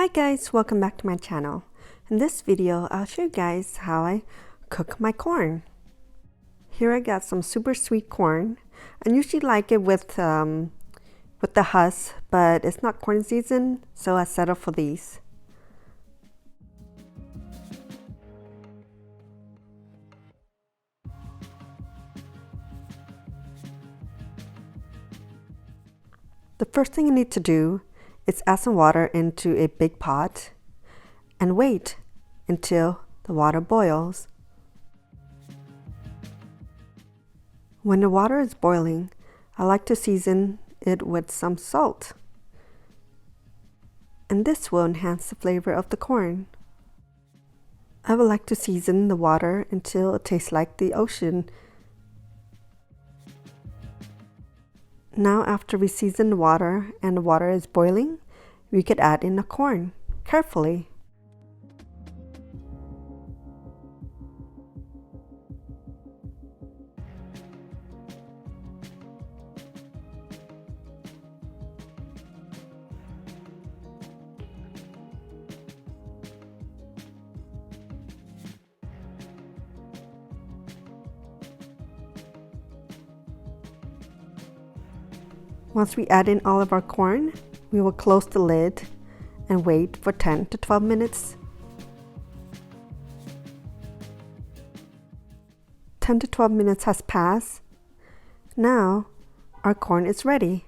Hi guys, welcome back to my channel. In this video, I'll show you guys how I cook my corn. Here I got some super sweet corn. I usually like it with the husk, but it's not corn season, so I settled for these. The first thing you need to do is add some water into a big pot and wait until the water boils. When the water is boiling, I like to season it with some salt, and this will enhance the flavor of the corn. I would like to season the water until it tastes like the ocean. Now after we season the water and the water is boiling, we could add in the corn carefully. Once we add in all of our corn, we will close the lid and wait for 10 to 12 minutes. 10 to 12 minutes has passed. Now our corn is ready.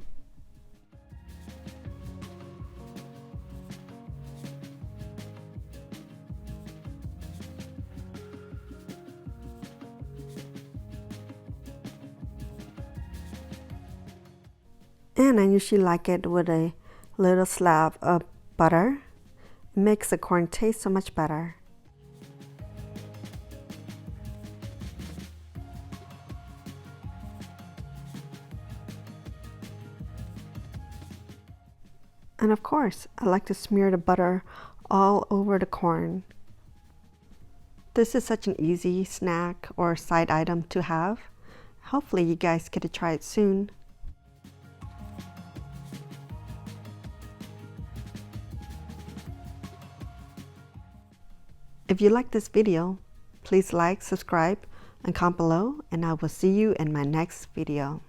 And I usually like it with a little slab of butter. It makes the corn taste so much better. And of course, I like to smear the butter all over the corn. This is such an easy snack or side item to have. Hopefully you guys get to try it soon. If you like this video, please like, subscribe, and comment below, and I will see you in my next video.